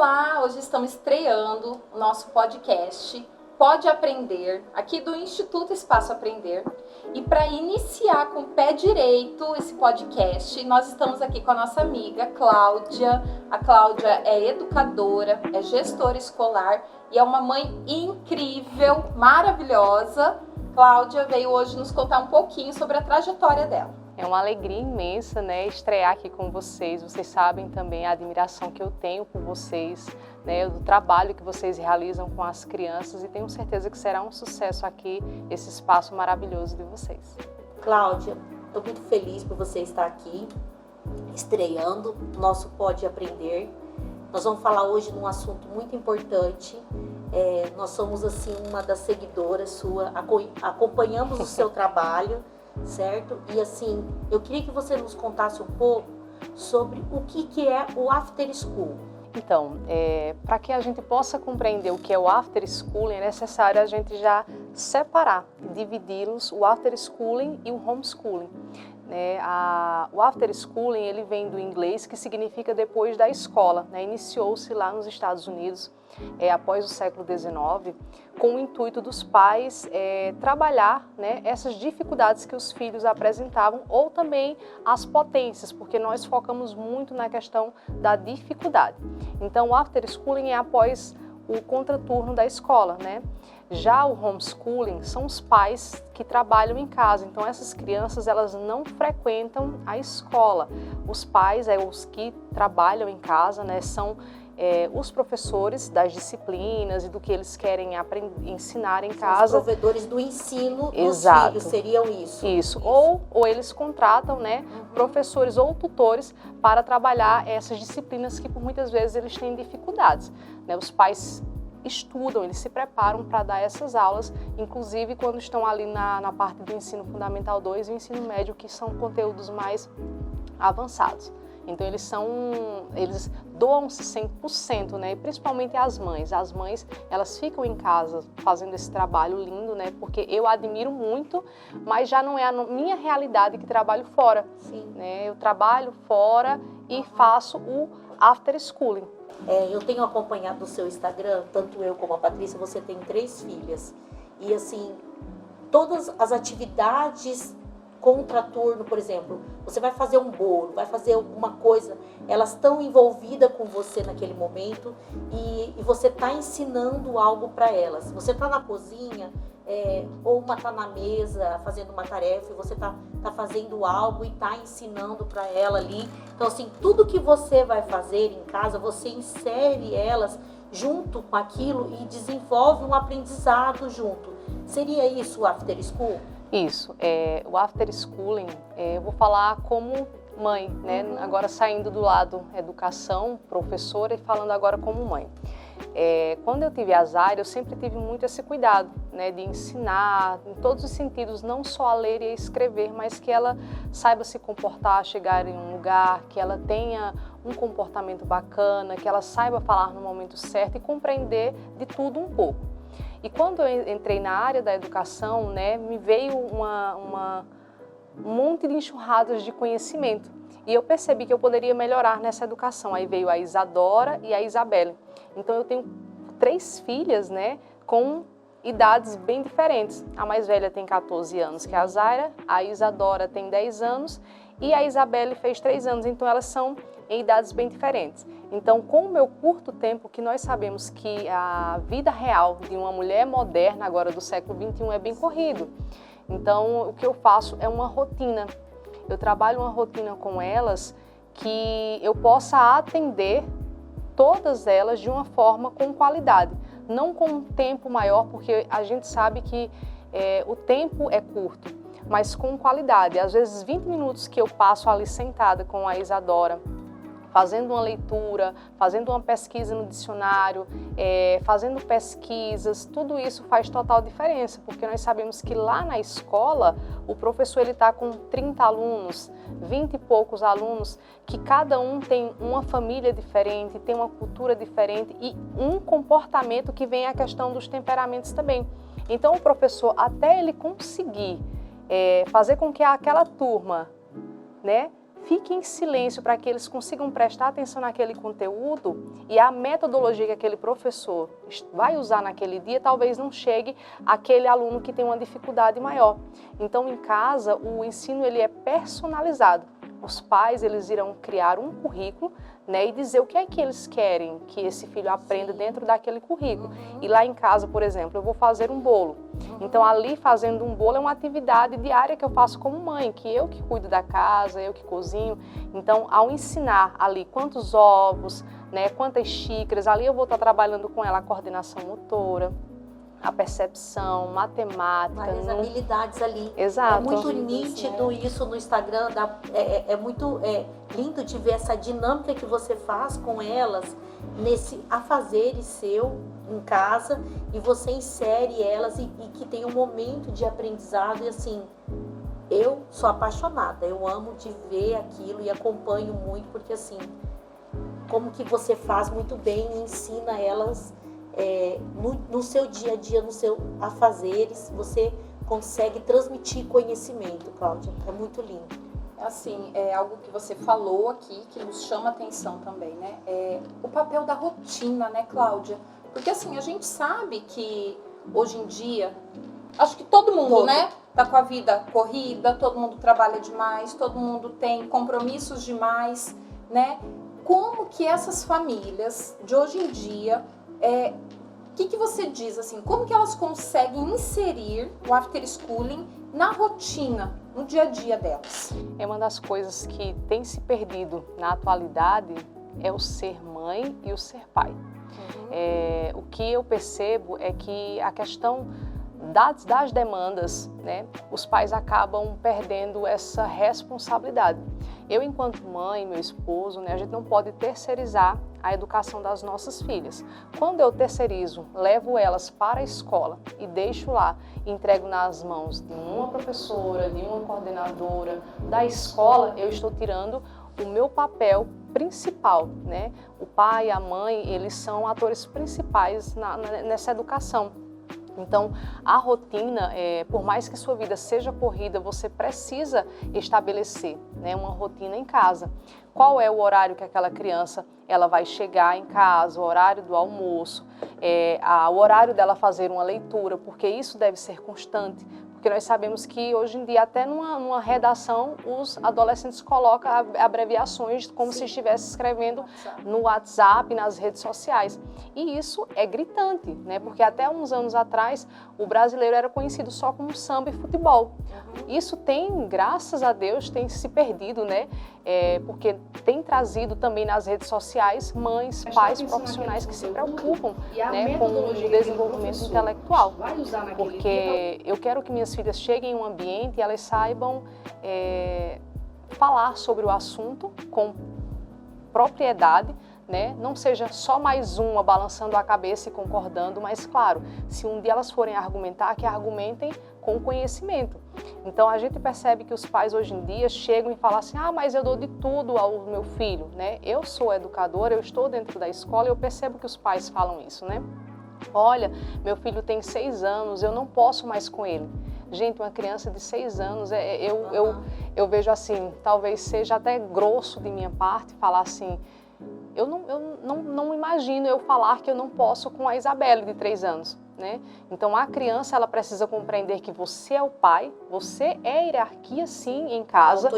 Olá, hoje estamos estreando o nosso podcast Pode Aprender, aqui do Instituto Espaço Aprender. E para iniciar com o pé direito esse podcast, nós estamos aqui com a nossa amiga Cláudia. A Cláudia é educadora, é gestora escolar e é uma mãe incrível, maravilhosa. Cláudia veio hoje nos contar um pouquinho sobre a trajetória dela. É uma alegria imensa, né, estrear aqui com vocês. Vocês sabem também a admiração que eu tenho por vocês, né, do trabalho que vocês realizam com as crianças, e tenho certeza que será um sucesso aqui esse espaço maravilhoso de vocês. Cláudia, estou muito feliz por você estar aqui, estreando o nosso Pode Aprender. Nós vamos falar hoje de um assunto muito importante. Nós somos assim uma das seguidoras sua, acompanhamos o seu trabalho. Certo? E assim, eu queria que você nos contasse um pouco sobre o que é o After School. Então, para que a gente possa compreender o que é o After Schooling, é necessário a gente já separar, dividi-los, o After Schooling e o Homeschooling. O After Schooling, ele vem do inglês, que significa depois da escola, né? Iniciou-se lá nos Estados Unidos, após o século XIX, com o intuito dos pais trabalhar, né, essas dificuldades que os filhos apresentavam, ou também as potências, porque nós focamos muito na questão da dificuldade. Então, o After Schooling é após o contraturno da escola, né? Já o homeschooling são os pais que trabalham em casa, então essas crianças elas não frequentam a escola. Os pais, os que trabalham em casa, né, são os professores das disciplinas e do que eles querem ensinar em casa. Os provedores do ensino dos Exato. filhos seriam isso. Isso. Ou eles contratam, né, professores ou tutores para trabalhar essas disciplinas que por muitas vezes eles têm dificuldades, né? Os pais estudam, eles se preparam para dar essas aulas, inclusive quando estão ali na parte do ensino fundamental 2 e o ensino médio, que são conteúdos mais avançados. Então eles doam-se 100%, né? E principalmente as mães. As mães, elas ficam em casa fazendo esse trabalho lindo, né? Porque eu admiro muito, mas já não é a minha realidade que trabalho fora. Sim. Né? Eu trabalho fora e faço o After Schooling. Eu tenho acompanhado o seu Instagram, tanto eu como a Patrícia, você tem 3 filhas. E assim, todas as atividades contraturno, por exemplo, você vai fazer um bolo, vai fazer alguma coisa, elas estão envolvidas com você naquele momento e você está ensinando algo para elas. Você está na cozinha, ou uma está na mesa fazendo uma tarefa e você tá fazendo algo e está ensinando para ela ali. Então, assim, tudo que você vai fazer em casa, você insere elas junto com aquilo e desenvolve um aprendizado junto. Seria isso o After School? Isso, o After Schooling, eu vou falar como mãe, né? Agora saindo do lado educação, professora, e falando agora como mãe. Quando eu tive a Zaira, eu sempre tive muito esse cuidado, né, de ensinar em todos os sentidos, não só a ler e a escrever, mas que ela saiba se comportar, chegar em um lugar, que ela tenha um comportamento bacana, que ela saiba falar no momento certo e compreender de tudo um pouco. E quando eu entrei na área da educação, né, me veio um monte de enxurradas de conhecimento. E eu percebi que eu poderia melhorar nessa educação. Aí veio a Isadora e a Isabelle. Então eu tenho 3 filhas, né, com idades bem diferentes. A mais velha tem 14 anos, que é a Zaira, a Isadora tem 10 anos e a Isabelle fez 3 anos. Então elas são em idades bem diferentes. Então, com o meu curto tempo, que nós sabemos que a vida real de uma mulher moderna, agora do século XXI, é bem corrido. Então, o que eu faço é uma rotina. Eu trabalho uma rotina com elas que eu possa atender todas elas de uma forma com qualidade. Não com um tempo maior, porque a gente sabe que o tempo é curto, mas com qualidade. Às vezes, 20 minutos que eu passo ali sentada com a Isadora, fazendo uma leitura, fazendo uma pesquisa no dicionário, fazendo pesquisas, tudo isso faz total diferença, porque nós sabemos que lá na escola o professor está com 30 alunos, 20 e poucos alunos, que cada um tem uma família diferente, tem uma cultura diferente e um comportamento que vem a questão dos temperamentos também. Então o professor, até ele conseguir fazer com que aquela turma, né, fique em silêncio para que eles consigam prestar atenção naquele conteúdo e a metodologia que aquele professor vai usar naquele dia talvez não chegue àquele aluno que tem uma dificuldade maior. Então, em casa, o ensino ele é personalizado. Os pais eles irão criar um currículo, né, e dizer o que é que eles querem que esse filho aprenda dentro daquele currículo. E lá em casa, por exemplo, eu vou fazer um bolo. Então, ali fazendo um bolo é uma atividade diária que eu faço como mãe, que eu que cuido da casa, eu que cozinho. Então, ao ensinar ali quantos ovos, né, quantas xícaras, ali eu vou estar trabalhando com ela a coordenação motora, a percepção, matemática. Várias habilidades ali. Exato. É muito nítido isso no Instagram, é muito lindo de ver essa dinâmica que você faz com elas nesse afazeres seu em casa e você insere elas e que tem um momento de aprendizado e assim, eu sou apaixonada, eu amo de ver aquilo e acompanho muito porque assim, como que você faz muito bem e ensina elas no seu dia a dia, no seu afazeres, você consegue transmitir conhecimento, Cláudia. É muito lindo. Assim, é algo que você falou aqui, que nos chama atenção também, né? É o papel da rotina, né, Cláudia? Porque assim, a gente sabe que hoje em dia, acho que todo mundo, né? Tá com a vida corrida, todo mundo trabalha demais, todo mundo tem compromissos demais, né? Como que essas famílias de hoje em dia o que você diz, assim, como que elas conseguem inserir o after schooling na rotina, no dia a dia delas? É uma das coisas que tem se perdido na atualidade é o ser mãe e o ser pai. O que eu percebo é que a questão das demandas, né, os pais acabam perdendo essa responsabilidade. Eu, enquanto mãe, meu esposo, né, a gente não pode terceirizar a educação das nossas filhas. Quando eu terceirizo, levo elas para a escola e deixo lá, entrego nas mãos de uma professora, de uma coordenadora da escola, eu estou tirando o meu papel principal, né? O pai e a mãe, eles são atores principais nessa educação. Então, a rotina, por mais que sua vida seja corrida, você precisa estabelecer, né, uma rotina em casa. Qual é o horário que aquela criança ela vai chegar em casa, o horário do almoço, o horário dela fazer uma leitura, porque isso deve ser constante. Porque nós sabemos que hoje em dia, até numa redação, os adolescentes colocam abreviações como se estivesse escrevendo no WhatsApp, nas redes sociais. E isso é gritante, né? Porque até uns anos atrás, o brasileiro era conhecido só como samba e futebol. Isso tem, graças a Deus, tem se perdido, né? Porque tem trazido também nas redes sociais mães, pais, profissionais que se preocupam, né, com o desenvolvimento intelectual. Porque eu quero que minhas filhas cheguem em um ambiente e elas saibam falar sobre o assunto com propriedade, né? Não seja só mais uma balançando a cabeça e concordando, mas claro, se um dia elas forem argumentar, que argumentem com conhecimento. Então a gente percebe que os pais hoje em dia chegam e falam assim, mas eu dou de tudo ao meu filho, né? Eu sou educadora, eu estou dentro da escola e eu percebo que os pais falam isso, né? Olha, meu filho tem 6 anos, eu não posso mais com ele. Gente, uma criança de 6 anos, eu vejo assim, talvez seja até grosso de minha parte falar assim, eu não imagino eu falar que eu não posso com a Isabelle de 3 anos, né? Então a criança ela precisa compreender que você é o pai, você é a hierarquia sim em casa.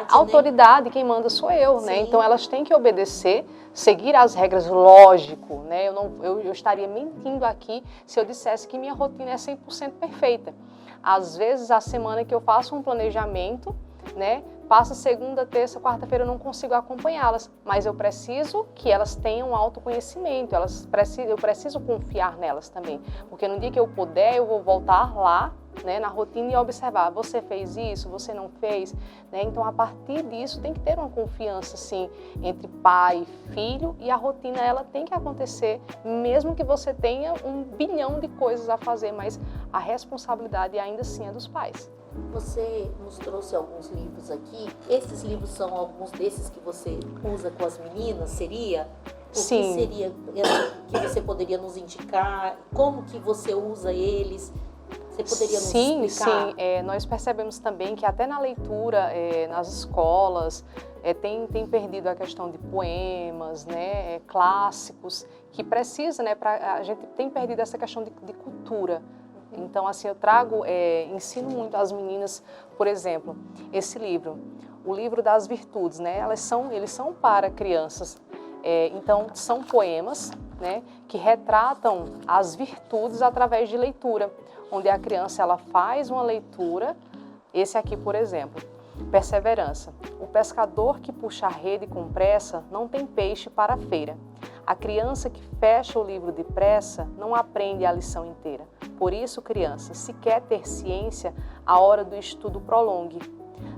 A autoridade, né? Quem manda sou eu, né? Então elas têm que obedecer, seguir as regras, lógico, né? Eu estaria mentindo aqui se eu dissesse que minha rotina é 100% perfeita. Às vezes a semana que eu faço um planejamento, né? Passa segunda, terça, quarta-feira, eu não consigo acompanhá-las, mas eu preciso que elas tenham autoconhecimento, eu preciso confiar nelas também, porque no dia que eu puder, eu vou voltar lá, né, na rotina e observar, você fez isso, você não fez, né? Então a partir disso tem que ter uma confiança assim, entre pai e filho, e a rotina ela tem que acontecer, mesmo que você tenha 1 bilhão de coisas a fazer, mas a responsabilidade ainda assim é dos pais. Você nos trouxe alguns livros aqui. Esses livros são alguns desses que você usa com as meninas, seria? Sim. O que seria que você poderia nos indicar? Como que você usa eles? Você poderia nos explicar? Sim. Nós percebemos também que até na leitura, nas escolas, tem perdido a questão de poemas, né, clássicos, que precisa, né, a gente tem perdido essa questão de cultura. Então, assim, eu ensino muito às meninas, por exemplo, esse livro, o livro das virtudes, né, eles são para crianças. Então, são poemas, né, que retratam as virtudes através de leitura, onde a criança ela faz uma leitura. Esse aqui, por exemplo, perseverança. O pescador que puxa a rede com pressa não tem peixe para a feira. A criança que fecha o livro depressa não aprende a lição inteira. Por isso, criança, se quer ter ciência, a hora do estudo prolongue.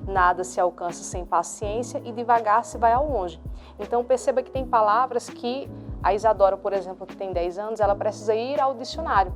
Nada se alcança sem paciência e devagar se vai ao longe. Então, perceba que tem palavras que a Isadora, por exemplo, que tem 10 anos, ela precisa ir ao dicionário.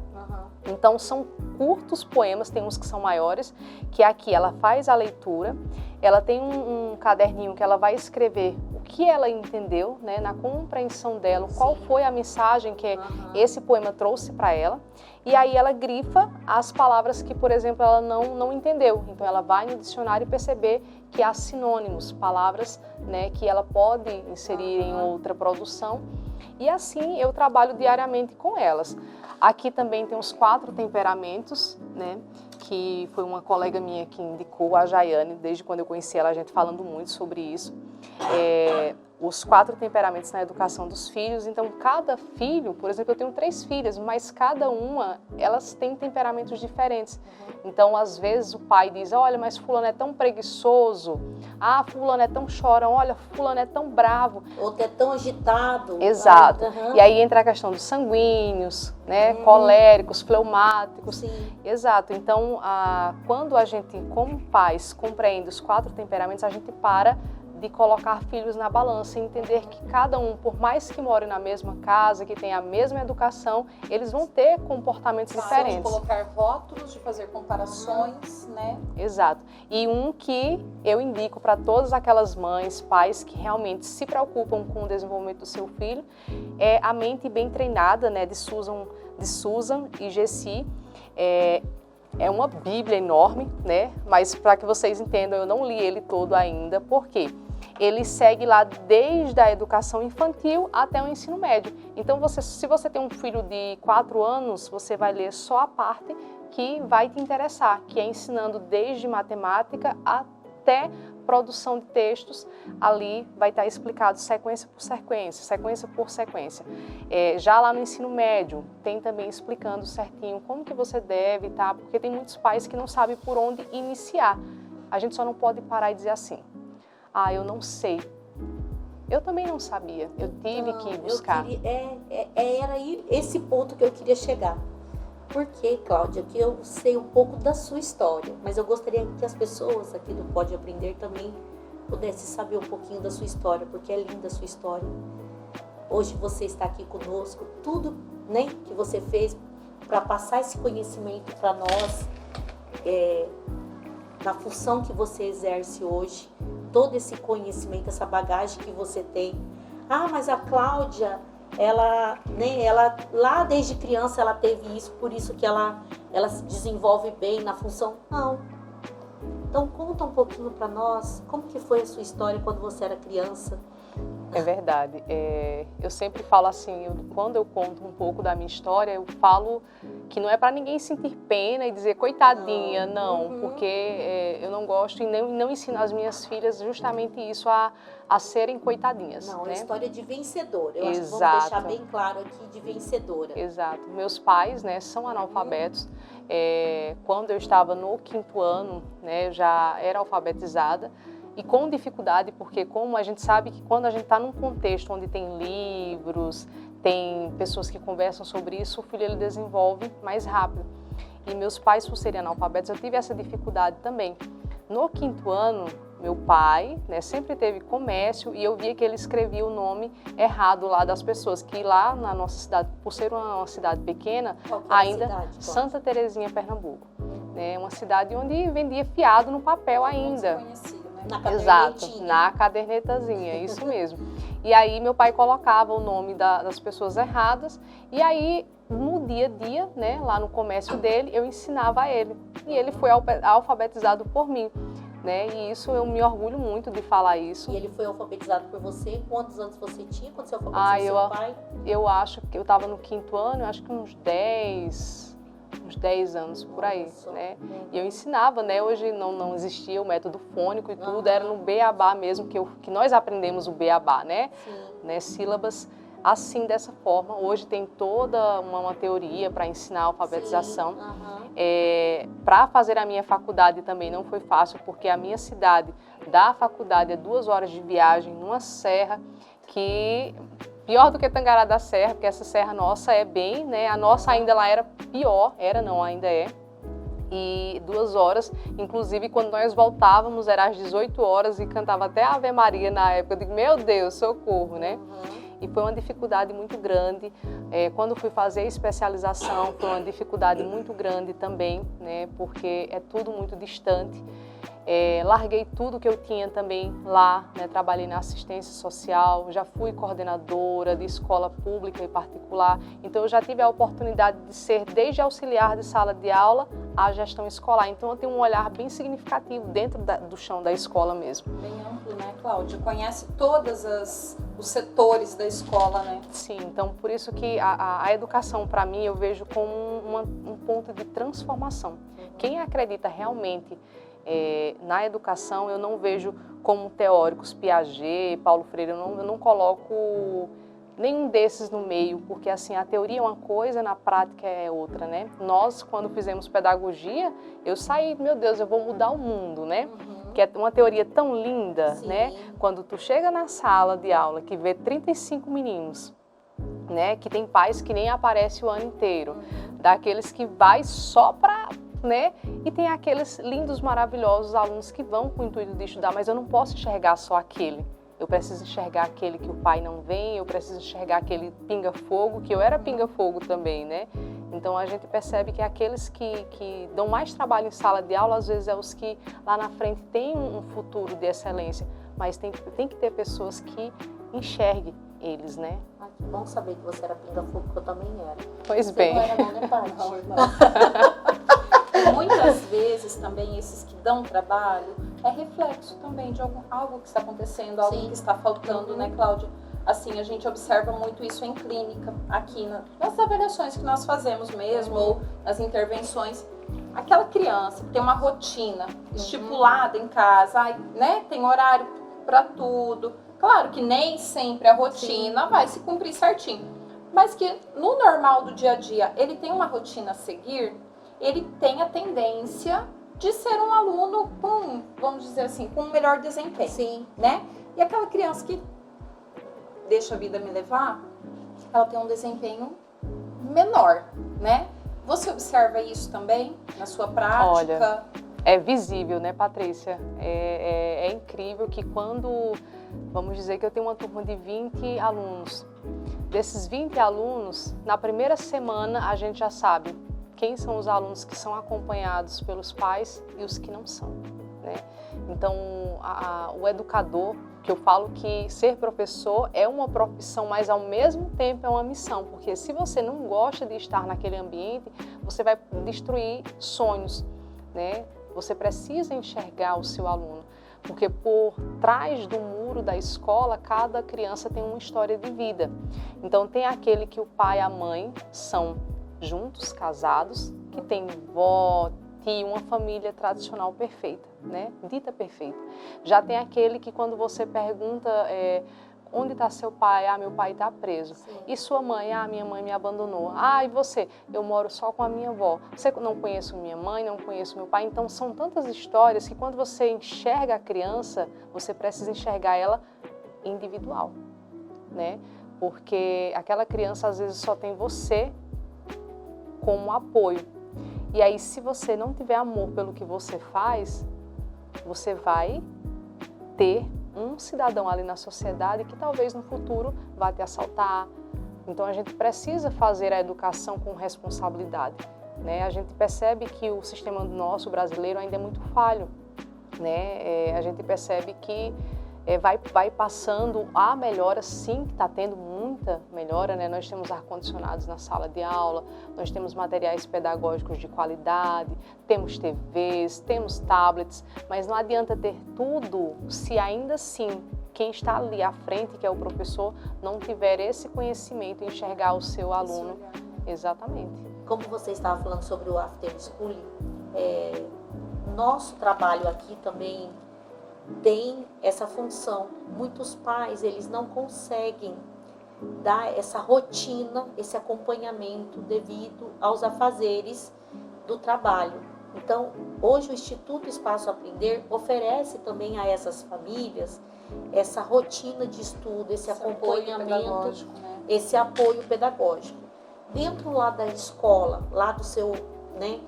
Então, são curtos poemas, tem uns que são maiores, que aqui ela faz a leitura, ela tem um caderninho que ela vai escrever o que ela entendeu, né, na compreensão dela, qual foi a mensagem que esse poema trouxe para ela, e aí ela grifa as palavras que, por exemplo, ela não entendeu. Então, ela vai no dicionário perceber que há sinônimos, palavras, né, que ela pode inserir em outra produção, e assim eu trabalho diariamente com elas. Aqui também tem os 4 temperamentos, né, que foi uma colega minha que indicou, a Jaiane, desde quando eu conheci ela, a gente falando muito sobre isso. Os 4 temperamentos na educação dos filhos. Então, cada filho, por exemplo, eu tenho 3 filhas, mas cada uma, elas têm temperamentos diferentes. Então, às vezes o pai diz, olha, mas fulano é tão preguiçoso, fulano é tão chorão, olha, fulano é tão bravo. Outro é tão agitado. Exato. E aí entra a questão dos sanguíneos, né, coléricos, fleumáticos. Sim. Exato. Então, quando a gente, como pais, compreende os 4 temperamentos, a gente para de colocar filhos na balança e entender que cada um, por mais que more na mesma casa, que tenha a mesma educação, eles vão ter comportamentos diferentes. De colocar rótulos, de fazer comparações, né? Exato. E um que eu indico para todas aquelas mães, pais que realmente se preocupam com o desenvolvimento do seu filho, é A Mente Bem Treinada, né, de Susan e Jessie. É uma bíblia enorme, né? Mas para que vocês entendam, eu não li ele todo ainda. Por quê? Ele segue lá desde a educação infantil até o ensino médio. Então, se você tem um filho de 4 anos, você vai ler só a parte que vai te interessar, que é ensinando desde matemática até produção de textos. Ali vai estar explicado sequência por sequência. Já lá no ensino médio, tem também explicando certinho como que você deve, tá? Porque tem muitos pais que não sabem por onde iniciar. A gente só não pode parar e dizer assim, eu não sei. Eu também não sabia, eu tive que buscar. Era aí esse ponto que eu queria chegar. Porque, Cláudia, que eu sei um pouco da sua história, mas eu gostaria que as pessoas aqui do Pode Aprender também pudessem saber um pouquinho da sua história, porque é linda a sua história. Hoje você está aqui conosco, tudo, né, que você fez para passar esse conhecimento para nós, na função que você exerce hoje, todo esse conhecimento, essa bagagem que você tem. Mas a Cláudia, ela lá desde criança ela teve isso, por isso que ela se desenvolve bem na função. Não. Então conta um pouquinho para nós, como que foi a sua história quando você era criança? É verdade. Eu sempre falo assim, quando eu conto um pouco da minha história, eu falo que não é para ninguém sentir pena e dizer coitadinha, não, porque eu não gosto e não ensino as minhas filhas justamente isso, a serem coitadinhas. Não, né? É história de vencedora. Eu Exato. acho que vamos deixar bem claro aqui, de vencedora. Exato. Meus pais, né, são analfabetos. Quando eu estava no 5º ano, né, eu já era alfabetizada. E com dificuldade, porque como a gente sabe que quando a gente está num contexto onde tem livros, tem pessoas que conversam sobre isso, o filho ele desenvolve mais rápido. E meus pais, por serem analfabetos, eu tive essa dificuldade também. No 5º ano, meu pai, né, sempre teve comércio e eu via que ele escrevia o nome errado lá das pessoas, que lá na nossa cidade, por ser uma cidade pequena, ainda Santa Terezinha, Pernambuco. Né, uma cidade onde vendia fiado no papel ainda. Exato, na cadernetazinha, isso mesmo. E aí meu pai colocava o nome das pessoas erradas e aí no dia a dia, né, lá no comércio dele, eu ensinava a ele. E ele foi alfabetizado por mim. né? E isso eu me orgulho muito de falar isso. E ele foi alfabetizado por você? Quantos anos você tinha quando você alfabetizou seu pai? Eu acho que eu estava no 5º ano, eu acho que uns 10 anos por aí, Nossa. né? E eu ensinava, né? Hoje não existia o método fônico e tudo, era no beabá mesmo que nós aprendemos o beabá, né? Sim. Né? Sílabas assim, dessa forma. Hoje tem toda uma teoria para ensinar a alfabetização. Sim. Aham. Para fazer a minha faculdade também não foi fácil, porque a minha cidade da faculdade é 2 horas de viagem numa serra que... Pior do que Tangará da Serra, porque essa serra nossa é bem, né? A nossa ainda lá era pior, ainda é. E 2 horas, inclusive quando nós voltávamos era às 18 horas e cantava até Ave Maria na época. Eu digo, meu Deus, socorro, né? E foi uma dificuldade muito grande. Quando fui fazer a especialização, foi uma dificuldade muito grande também, né? Porque é tudo muito distante. Larguei tudo que eu tinha também lá, né? Trabalhei na assistência social, já fui coordenadora de escola pública e particular, então eu já tive a oportunidade de ser desde auxiliar de sala de aula à gestão escolar, então eu tenho um olhar bem significativo dentro do chão da escola mesmo. Bem amplo, né, Cláudia? Conhece todos os setores da escola, né? Sim, então por isso que a educação para mim eu vejo como um ponto de transformação. Quem acredita realmente na educação, eu não vejo como teóricos Piaget, Paulo Freire, eu não coloco nenhum desses no meio, porque assim, a teoria é uma coisa, na prática é outra, né? Nós, quando fizemos pedagogia, eu saí, meu Deus, eu vou mudar o mundo, né? Que é uma teoria tão linda, Sim. né? Quando tu chega na sala de aula, que vê 35 meninos, né? Que tem pais que nem aparece o ano inteiro, daqueles que vai só para... né? E tem aqueles lindos, maravilhosos alunos que vão com o intuito de estudar, mas eu não posso enxergar só aquele. Eu preciso enxergar aquele que o pai não vem, eu preciso enxergar aquele pinga-fogo, que eu era pinga-fogo também, né? Então a gente percebe que aqueles que dão mais trabalho em sala de aula, às vezes é os que lá na frente têm um futuro de excelência, mas tem que ter pessoas que enxerguem eles, né? Ah, que bom saber que você era pinga-fogo, porque eu também era. Pois Você bem. não era não, né, Paty? Muitas vezes também esses que dão trabalho é reflexo também de algo que está acontecendo, algo Sim. que está faltando, né, Cláudia? Assim, a gente observa muito isso em clínica, aqui nas avaliações que nós fazemos mesmo, ou nas intervenções. Aquela criança que tem uma rotina estipulada em casa, né, tem horário para tudo. Claro que nem sempre a rotina vai se cumprir certinho, mas que no normal do dia a dia ele tem uma rotina a seguir, ele tem a tendência de ser um aluno com, vamos dizer assim, com um melhor desempenho, Sim. né? E aquela criança que deixa a vida me levar, ela tem um desempenho menor, né? Você observa isso também na sua prática? Olha, é visível, né, Patrícia? É incrível que quando, vamos dizer que eu tenho uma turma de 20 alunos, desses 20 alunos, na primeira semana a gente já sabe quem são os alunos que são acompanhados pelos pais e os que não são, né? Então, o educador, que eu falo que ser professor é uma profissão, mas ao mesmo tempo é uma missão, porque se você não gosta de estar naquele ambiente, você vai destruir sonhos, né? Você precisa enxergar o seu aluno, porque por trás do muro da escola, cada criança tem uma história de vida. Então, tem aquele que o pai e a mãe são juntos, casados, que tem vó, tio, uma família tradicional perfeita, né? Dita perfeita. Já tem aquele que quando você pergunta onde está seu pai? Ah, meu pai está preso. Sim. E sua mãe? Ah, minha mãe me abandonou. Ah, e você? Eu moro só com a minha avó. Você não conhece minha mãe, não conhece meu pai. Então são tantas histórias que quando você enxerga a criança, você precisa enxergar ela individual, né? Porque aquela criança às vezes só tem você como apoio. E aí, se você não tiver amor pelo que você faz, você vai ter um cidadão ali na sociedade que talvez no futuro vá te assaltar. Então, a gente precisa fazer a educação com responsabilidade, né? A gente percebe que o sistema nosso brasileiro ainda é muito falho, né? A gente percebe que vai passando a melhora, sim, que está tendo aumenta, melhora, né? Nós temos ar-condicionados na sala de aula, nós temos materiais pedagógicos de qualidade, temos TVs, temos tablets, mas não adianta ter tudo se ainda assim quem está ali à frente, que é o professor, não tiver esse conhecimento e enxergar o seu aluno. Exatamente. Como você estava falando sobre o after schooling, nosso trabalho aqui também tem essa função. Muitos pais, eles não conseguem dar essa rotina, esse acompanhamento devido aos afazeres do trabalho. Então, hoje o Instituto Espaço Aprender oferece também a essas famílias essa rotina de estudo, esse acompanhamento, né? esse apoio pedagógico. Dentro lá da escola, lá do seu, né,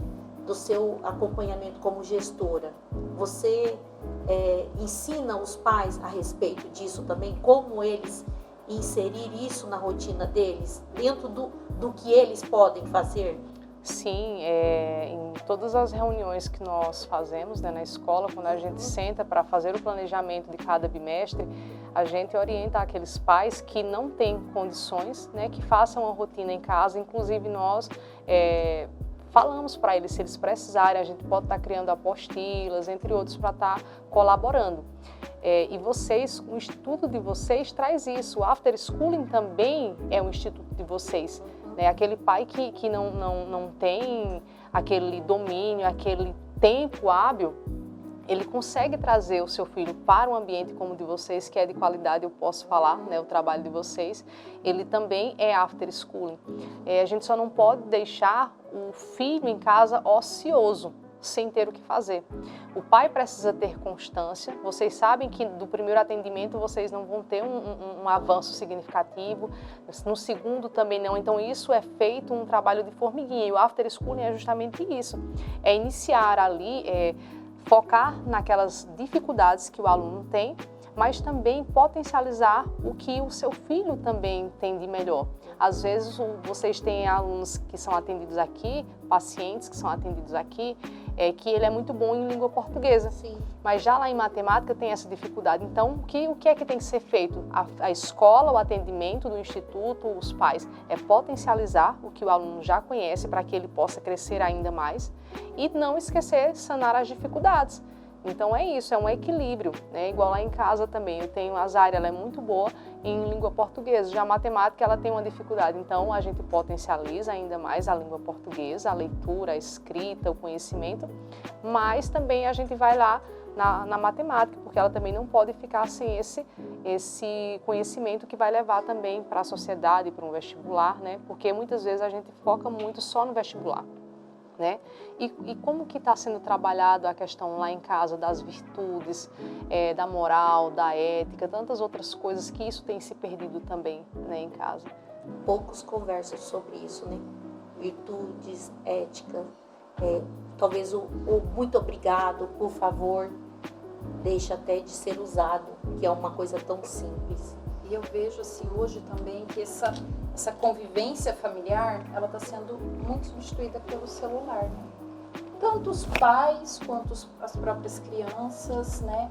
do seu acompanhamento como gestora, você ensina os pais a respeito disso também, como eles inserir isso na rotina deles, dentro do que eles podem fazer? Sim, em todas as reuniões que nós fazemos, né, na escola, quando a gente senta para fazer o planejamento de cada bimestre, a gente orienta aqueles pais que não têm condições, né, que façam a rotina em casa. Inclusive nós falamos para eles, se eles precisarem, a gente pode estar criando apostilas, entre outros, para estar colaborando. E vocês, o instituto de vocês traz isso. O After Schooling também é um instituto de vocês. Aquele pai que não tem aquele domínio, aquele tempo hábil, ele consegue trazer o seu filho para um ambiente como o de vocês, que é de qualidade, eu posso falar, né, o trabalho de vocês. Ele também é after schooling. A gente só não pode deixar o filho em casa ocioso, sem ter o que fazer. O pai precisa ter constância. Vocês sabem que do primeiro atendimento vocês não vão ter um avanço significativo, no segundo também não. Então isso é feito um trabalho de formiguinha, e o after schooling é justamente isso. É iniciar ali, focar naquelas dificuldades que o aluno tem, mas também potencializar o que o seu filho também tem de melhor. Às vezes vocês têm alunos que são atendidos aqui, pacientes que são atendidos aqui, que ele é muito bom em língua portuguesa. Sim. Mas já lá em matemática tem essa dificuldade. Então, o que é que tem que ser feito? A escola, o atendimento do instituto, os pais, é potencializar o que o aluno já conhece para que ele possa crescer ainda mais e não esquecer de sanar as dificuldades. Então é isso, é um equilíbrio, né? Igual lá em casa também, eu tenho a Zaira, ela é muito boa em língua portuguesa, já a matemática ela tem uma dificuldade, então a gente potencializa ainda mais a língua portuguesa, a leitura, a escrita, o conhecimento, mas também a gente vai lá na matemática, porque ela também não pode ficar sem esse conhecimento que vai levar também para a sociedade, para um vestibular, né? Porque muitas vezes a gente foca muito só no vestibular. Né? E como que está sendo trabalhado a questão lá em casa das virtudes, da moral, da ética, tantas outras coisas que isso tem se perdido também, né, em casa? Poucos conversam sobre isso, né? Virtudes, ética, talvez o muito obrigado, por favor, deixa até de ser usado, que é uma coisa tão simples. E eu vejo assim hoje também que essa convivência familiar, ela está sendo muito substituída pelo celular, né? Tanto os pais quanto as próprias crianças, né?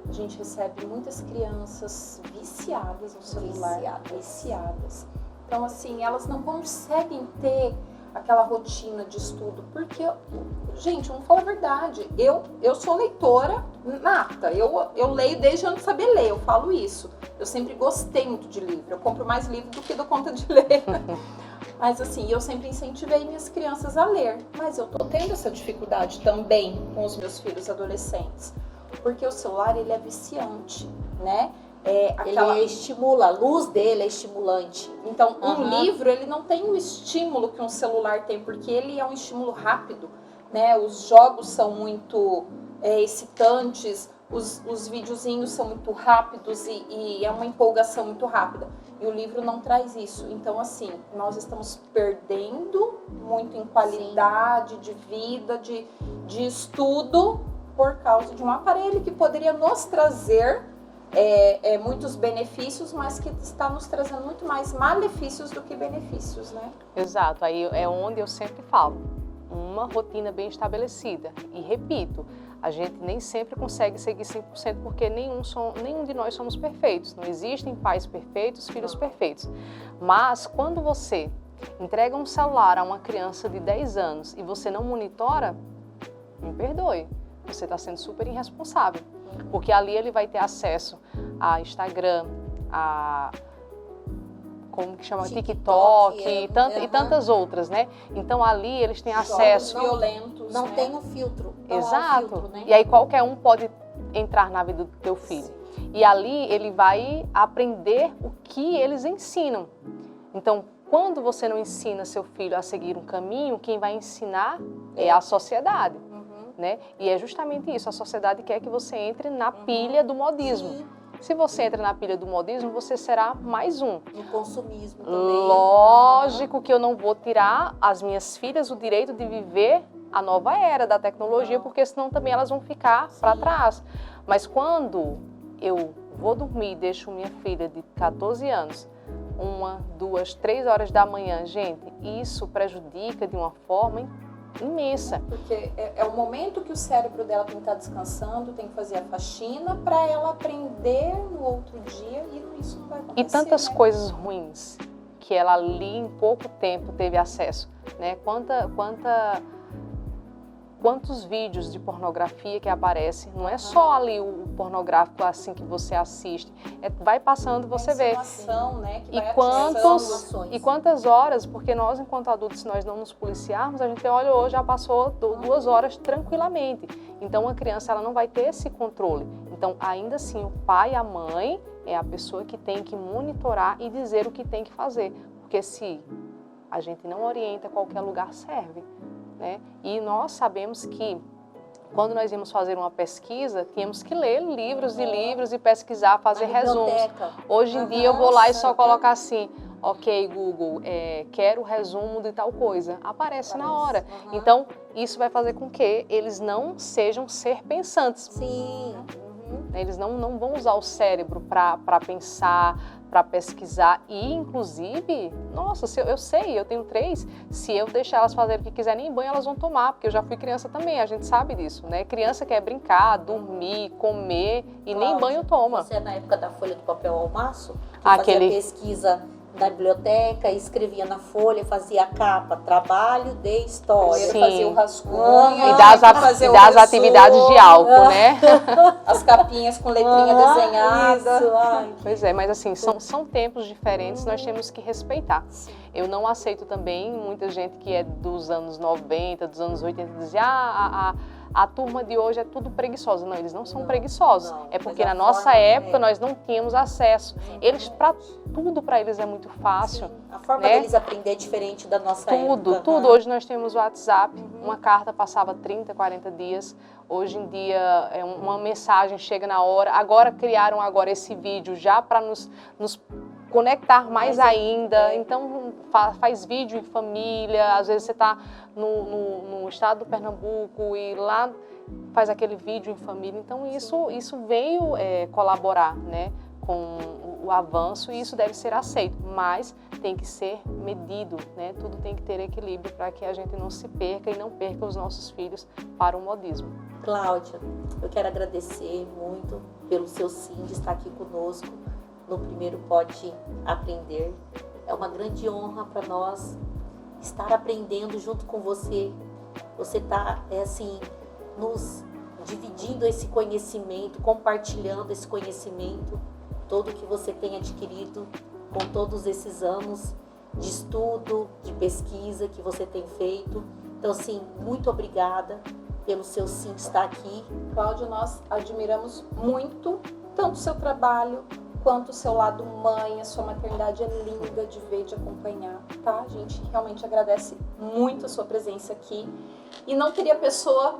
A gente recebe muitas crianças viciadas no celular, viciadas. Então assim, elas não conseguem ter aquela rotina de estudo, porque, gente, vamos falar a verdade, eu sou leitora nata, eu leio desde eu não saber ler, eu falo isso. Eu sempre gostei muito de livro, eu compro mais livro do que dou conta de ler. Mas assim, eu sempre incentivei minhas crianças a ler, mas eu tô tendo essa dificuldade também com os meus filhos adolescentes, porque o celular, ele é viciante, né? Ele estimula, a luz dele é estimulante. Então, um livro, ele não tem o estímulo que um celular tem, porque ele é um estímulo rápido, né? Os jogos são muito excitantes, os videozinhos são muito rápidos e é uma empolgação muito rápida. E o livro não traz isso. Então, assim, nós estamos perdendo muito em qualidade, sim, de vida, de estudo, por causa de um aparelho que poderia nos trazer muitos benefícios, mas que está nos trazendo muito mais malefícios do que benefícios, né? Exato, aí é onde eu sempre falo, uma rotina bem estabelecida. E repito, A gente nem sempre consegue seguir 100% porque nenhum de nós somos perfeitos. Não existem pais perfeitos, filhos perfeitos. Mas quando você entrega um celular a uma criança de 10 anos e você não monitora, me perdoe, você está sendo super irresponsável. Porque ali ele vai ter acesso a Instagram, a como que chama? TikTok e tantas outras, né? Então ali eles têm acesso. Violentos, não né? tem um filtro. Exato. Filtro, né? E aí qualquer um pode entrar na vida do teu filho. E ali ele vai aprender o que eles ensinam. Então, quando você não ensina seu filho a seguir um caminho, quem vai ensinar é a sociedade, né? E é justamente isso, a sociedade quer que você entre na pilha do modismo. Sim. Se você entra na pilha do modismo, você será mais um. No consumismo também. Lógico que eu não vou tirar as minhas filhas o direito de viver a nova era da tecnologia, porque senão também elas vão ficar para trás. Mas quando eu vou dormir e deixo minha filha de 14 anos, 1, 2, 3 horas da manhã, gente, isso prejudica de uma forma imensa. Porque é o momento que o cérebro dela tem que estar descansando, tem que fazer a faxina para ela aprender no outro dia e isso não vai acontecer. E tantas né? coisas ruins que ela ali em pouco tempo teve acesso, né? Quantos vídeos de pornografia que aparecem, não é só ali o pornográfico assim que você assiste, vai passando, você vê. Né, que E quantas horas, porque nós enquanto adultos, se nós não nos policiarmos, a gente olha hoje, já passou 2 horas tranquilamente. Então a criança ela não vai ter esse controle. Então ainda assim o pai, a mãe é a pessoa que tem que monitorar e dizer o que tem que fazer, porque se a gente não orienta, qualquer lugar serve. Né? E nós sabemos que quando nós íamos fazer uma pesquisa, tínhamos que ler livros e livros e pesquisar, fazer resumos. Hoje em dia eu vou lá e só colocar assim, ok, Google, quero o resumo de tal coisa. Aparece na hora. Então, isso vai fazer com que eles não sejam ser pensantes. Sim. Eles não vão usar o cérebro para pensar, para pesquisar e, inclusive, nossa, eu tenho 3, se eu deixar elas fazerem o que quiserem, nem banho elas vão tomar, porque eu já fui criança também, a gente sabe disso, né? Criança quer brincar, dormir, comer e Cláudia, nem banho toma. Você é na época da folha do papel ao maço, que fazia pesquisa na biblioteca, escrevia na folha, fazia a capa, trabalho de história. Primeiro fazia o rascunho. E das atividades de álcool, né? As capinhas com letrinha desenhada. Isso, pois é, mas assim, são tempos diferentes, nós temos que respeitar. Sim. Eu não aceito também muita gente que é dos anos 90, dos anos 80, dizer, a turma de hoje é tudo preguiçosa. Não, eles não são preguiçosos. É porque na nossa época nós não tínhamos acesso. Tudo para eles é muito fácil. Sim. A forma deles aprender é diferente da nossa época. Tudo. Hoje nós temos o WhatsApp. Uma carta passava 30, 40 dias. Hoje em dia uma mensagem chega na hora. Agora criaram esse vídeo já para nos conectar mais ainda. Então faz vídeo em família. Às vezes você está no estado do Pernambuco e lá faz aquele vídeo em família. Então isso veio colaborar, né, com o avanço e isso deve ser aceito, mas tem que ser medido, né? Tudo tem que ter equilíbrio para que a gente não se perca e não perca os nossos filhos para o modismo. Cláudia, eu quero agradecer muito pelo seu sim de estar aqui conosco no primeiro Pode Aprender. É uma grande honra para nós estar aprendendo junto com você. Você está nos dividindo esse conhecimento, compartilhando esse conhecimento todo que você tem adquirido com todos esses anos de estudo, de pesquisa que você tem feito. Então, assim, muito obrigada pelo seu sim de estar aqui. Cláudia, nós admiramos muito tanto o seu trabalho quanto o seu lado mãe. A sua maternidade é linda de ver, de acompanhar, tá? A gente realmente agradece muito a sua presença aqui e não teria pessoa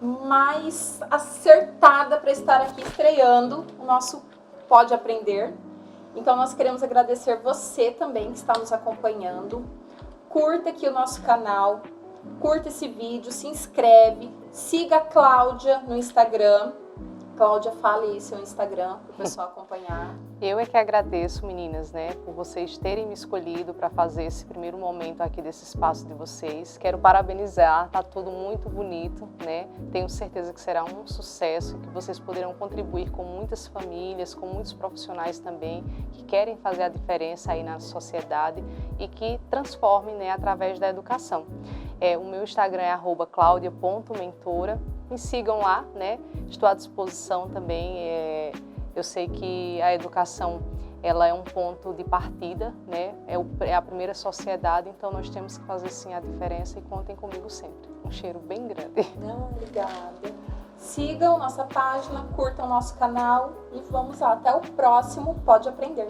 mais acertada para estar aqui estreando o nosso Pode Aprender. Então nós queremos agradecer você também que está nos acompanhando. Curta aqui o nosso canal, curta esse vídeo, se inscreve, siga a Cláudia no Instagram. Cláudia, fale aí seu Instagram para o pessoal acompanhar. Eu é que agradeço, meninas, né, por vocês terem me escolhido para fazer esse primeiro momento aqui desse espaço de vocês. Quero parabenizar, tá tudo muito bonito, né? Tenho certeza que será um sucesso, que vocês poderão contribuir com muitas famílias, com muitos profissionais também que querem fazer a diferença aí na sociedade e que transformem, né, através da educação. O meu Instagram é @claudia.mentora. Me sigam lá, né? Estou à disposição também. Eu sei que a educação ela é um ponto de partida, né? É a primeira sociedade, então nós temos que fazer sim a diferença e contem comigo sempre. Um cheiro bem grande. Não, obrigada. Sigam nossa página, curtam nosso canal e vamos lá. Até o próximo Pode Aprender.